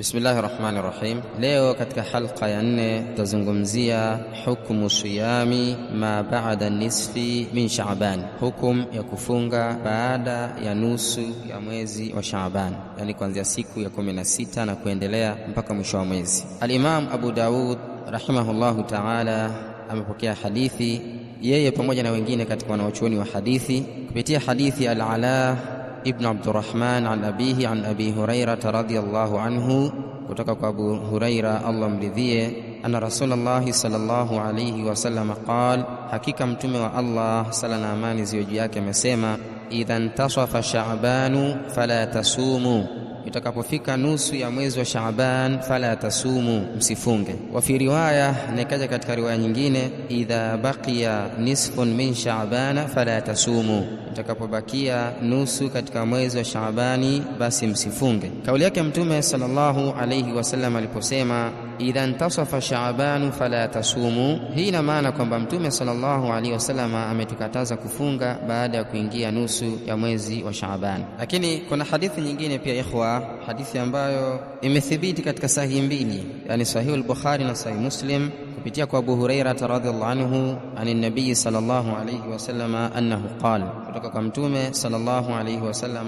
Bismillahir Rahmanir Rahim. Leo katika halqa ya 4 tutazungumzia hukumu siyami ma ba'da nisfi min Sha'ban, hukum ya kufunga baada ya nusu ya mwezi wa Sha'ban, yani kuanzia siku ya 16 na kuendelea mpaka mwisho wa mwezi. Al-Imam Abu Daud rahimahullahu ta'ala amepokea hadithi, yeye pamoja na wengine katika wanaochuoni wa hadithi, kupitia hadithi Al-Ala ibn Abdurrahman an abihi an Abi Hurairah radhiyallahu anhu, kutoka kwa Abu Hurairah Allah mridhie, anna Rasulullah sallallahu alayhi wasallam qala, hakika mtume wa Allah sala na amani ziwe juu yake amesema, idha intasafa Sha'banu fala tasumu, itakapofika nusu ya mwezi wa Sha'ban fala tasumu, msifunge. Wa fi riwaya, nikaja katika riwaya nyingine, idha baqiya nisfun min Sha'ban fala tasumu, itakapobakia nusu katika mwezi wa Sha'bani basi msifunge. Kauli yake mtume sallallahu alayhi wasallam aliposema idha intasafa Sha'banu fala tasumu, hii ina maana kwamba mtume sallallahu alayhi wasallam ametukataza kufunga baada ya kuingia nusu ya mwezi wa Sha'ban. Lakini kuna hadithi nyingine pia ikhwa, hadithi ambayo imethibiti katika sahihi mbili, yani Sahih al-Bukhari na Sahih Muslim, kupitia kwa Abu Hurairah radhiyallahu anhu anin nabii sallallahu alayhi wasallam annahu qala, kutoka kwa mtume sallallahu alayhi wasallam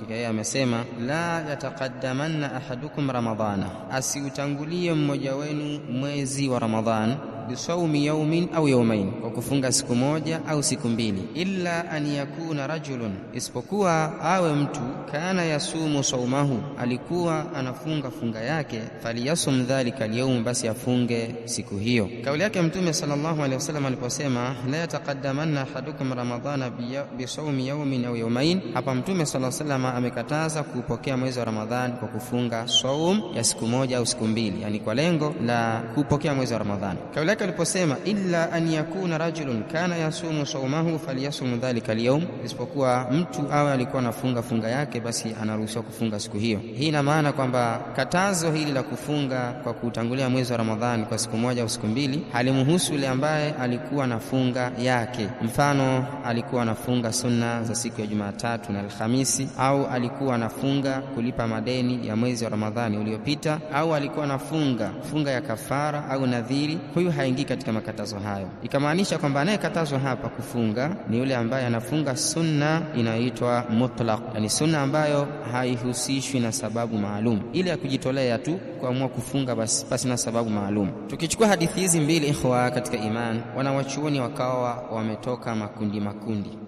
yeye amesema, la yataqaddamanna ahadukum ramadhana, asiutangulie mmoja wenu mwezi wa Ramadhan, bisawmi yawmin au yawmain, kwa kufunga siku moja au siku mbili, illa an yakuna rajulun, isipokuwa awe mtu, kana yasumu sawmahu, alikuwa anafunga funga yake, faliyasum dhalika alyawm, basi afunge siku hiyo. Kauli yake mtume sallallahu alayhi wasallam aliposema la yataqaddamanna ahadukum ramadhana bisawmi yawmin au yawmain, hapa mtume sallallahu alayhi wasallam amekataza kupokea mwezi wa Ramadhani kwa kufunga saum ya siku moja au siku mbili, yani kwa lengo la kupokea mwezi wa Ramadhani. Kauli yake aliposema illa an yakuna rajulun kana yasumu sawmahu falyasum dhalika alyawm, isipokuwa mtu awe alikuwa anafunga funga yake, basi anaruhusiwa kufunga siku hiyo. Hii ina maana kwamba katazo hili la kufunga kwa kutangulia mwezi wa Ramadhani kwa siku moja au siku mbili halimhusu yule ambaye alikuwa anafunga yake. Mfano, alikuwa anafunga sunna za siku ya Jumatatu na Alhamisi, au alikuwa anafunga kulipa madeni ya mwezi wa Ramadhani uliopita, au alikuwa anafunga funga ya kafara au nadhiri, huyu haingii katika makatazo hayo. Ikamaanisha kwamba anayekatazwa hapa kufunga ni yule ambaye anafunga sunna inaitwa mutlaq, yani sunna ambayo haihusishwi na sababu maalum, ile ya kujitolea tu kuamua kufunga basi na sababu maalum. Tukichukua hadithi hizi mbili ikhwa katika iman, wanawachuoni wakawa wametoka makundi,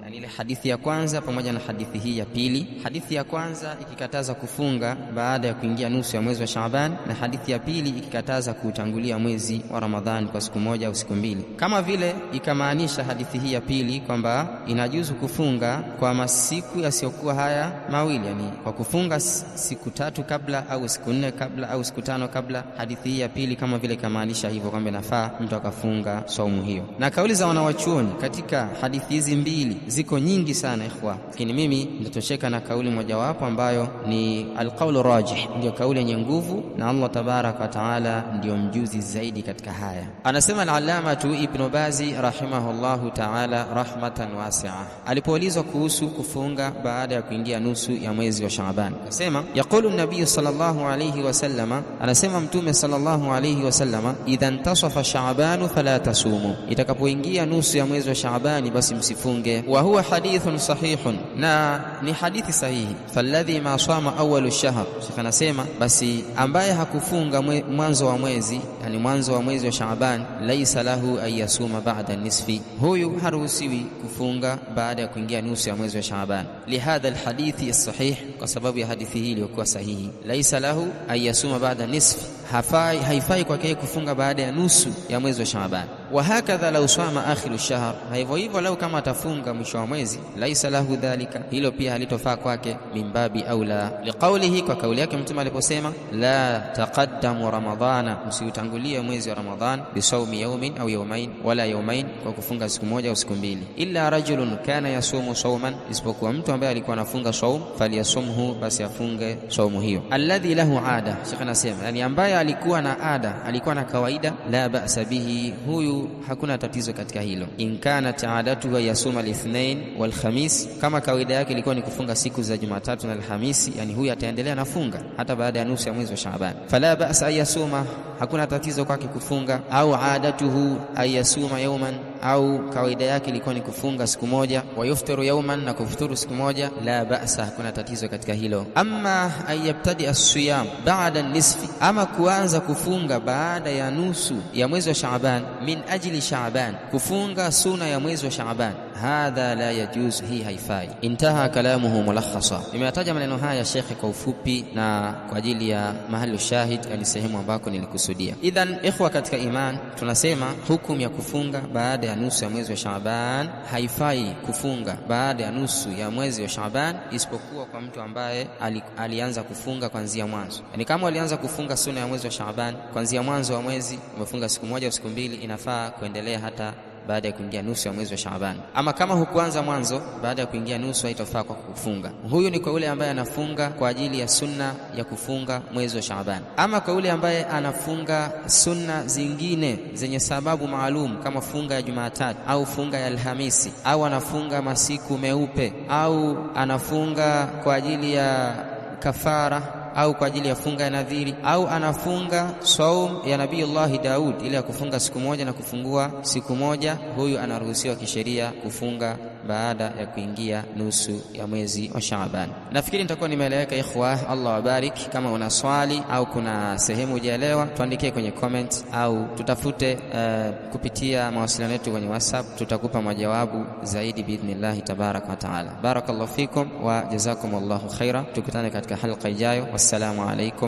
yani ile hadithi ya kwanza pamoja na hadithi hii ya pili. Hadithi ya kwanza ikikataza kufunga baada ya kuingia nusu ya mwezi wa Sha'ban, na hadithi ya pili ikikataza kutangulia mwezi wa Ramadhani kwa siku moja au siku mbili. Kama vile ikamaanisha hadithi hii ya pili kwamba inajuzu kufunga kwa masiku yasiyokuwa haya mawili, yani kwa kufunga siku 3 kabla au siku 4 kabla au siku 5 kabla. Hadithi hii ya pili kama vile ikamaanisha hivyo kwamba inafaa mtu akafunga saumu hiyo. Na kauli za wanawachuoni katika hadithi hizi mbili ziko nyingi sana ikhwa, lakini mimi nitatosheka na kauli mojawapo ambayo ni alqaulu rajih, ndio kauli yenye nguvu, na Allah tabaraka wa taala ndio mjuzi zaidi katika haya. Anasema al-Allamatu Ibn Bazi rahimahullahu taala rahmatan wasi'a, alipoulizwa kuhusu kufunga baada ya kuingia nusu ya mwezi wa Sha'ban, akasema yaqulu an-nabiy sallallahu alayhi wasallama, anasema mtume sallallahu alayhi wasallama, idha intasafa Sha'banu fala tasumu, itakapoingia nusu ya mwezi wa Sha'bani basi msifunge. Wa huwa hadithun sahihun, na ni hadithi sahihi. Falladhi ma sama awwalu shahr, Sheikh anasema basi ambaye hakufunga mwanzo wa mwezi, yani mwanzo wa mwezi wa Sha'ban, laysa lahu ay yasuma ba'da nisfi, huyu haruhusiwi kufunga baada ya kuingia nusu ya mwezi wa Sha'ban. Lihadha alhadithi as-sahih, kwa sababu ya hadithi hii iliyokuwa sahihi, laysa lahu ay yasuma ba'da nisfi, haifai kwake kufunga baada ya nusu ya mwezi wa Sha'ban. Wa hakadha law sama akhiru shahr, hivyo lau kama atafunga mwisho wa mwezi, laisa lahu dhalika, hilo pia halitofaa kwake, mimbabi aula liqaulihi, kwa kauli yake mtume aliposema la taqaddamu ramadhana, msiutangulie mwezi wa Ramadhan, bisawmi yawmin au yawmain wala yawmain, kwa kufunga siku moja au siku mbili, illa rajulun kana yasumu sawman, isipokuwa mtu ambaye alikuwa anafunga saum, faliyasumhu, basi afunge saumu hiyo. Alladhi lahu ada, Sheikh anasema yani ambaye alikuwa na ada, alikuwa na kawaida, la ba'sa bihi, huyu huyu hakuna tatizo katika hilo. In kanat aadatuhu yasuma al-ithnain wal khamis, kama kawaida yake ilikuwa ni kufunga siku za Jumatatu na Alhamisi, yani huyu ataendelea na funga hata baada ya nusu ya mwezi wa Shaaban. Fala ba'sa ayasuma, hakuna tatizo kwake kufunga. Au aadatuhu ayasuma yawman, au kawaida yake ilikuwa ni kufunga siku moja, wa yuftiru yawman, na kufuturu siku moja, la ba'sa, hakuna tatizo katika hilo. Amma ayabtadi as-siyam ba'da an-nisfi, ama kuanza kufunga baada ya nusu ya mwezi wa Shaaban, min ajli Shaaban, kufunga suna ya mwezi wa Shaaban, hadha la yajuz, hii haifai. Intaha kalamuhu mulakhasa. Nimeyataja maneno haya Sheikh kwa ufupi na kwa ajili ya mahali shahid, yani sehemu ambako nilikusudia. Idhan ikhwa katika iman, tunasema hukumu ya kufunga baada ya nusu ya mwezi wa Shaaban, haifai kufunga baada ya nusu ya mwezi wa Shaaban, isipokuwa kwa mtu ambaye alianza kufunga kuanzia mwanzo. Yani kama alianza kufunga suna ya mwezi wa Shaaban kuanzia mwanzo wa mwezi, umefunga siku moja au siku mbili, inafaa kuendelea hata baada ya kuingia nusu ya mwezi wa Shaaban. Ama kama hukuanza mwanzo, baada ya kuingia nusu haitafaa kwa kufunga. Huyu ni kwa yule ambaye anafunga kwa ajili ya sunna ya kufunga mwezi wa Shaaban. Ama kwa yule ambaye anafunga sunna zingine zenye sababu maalum, kama funga ya Jumatatu au funga ya Alhamisi, au anafunga masiku meupe, au anafunga kwa ajili ya kafara, au kwa ajili ya funga ya nadhiri, au anafunga saum ya Nabiiullah Daud ile ya kufunga siku moja na kufungua siku moja, huyu anaruhusiwa kisheria kufunga baada ya kuingia nusu ya mwezi wa Shaaban. Nafikiri nitakuwa nimeeleweka ikhwa, Allah wabarik. Kama una swali au kuna sehemu hujaelewa, tuandikie kwenye comment au tutafute kupitia mawasiliano yetu kwenye WhatsApp, tutakupa majawabu zaidi biidhnillah tabarak wa taala. Barakallahu fikum wa jazakumullahu khaira. Tukutane katika halqa ijayo. Wassalamu alaikum.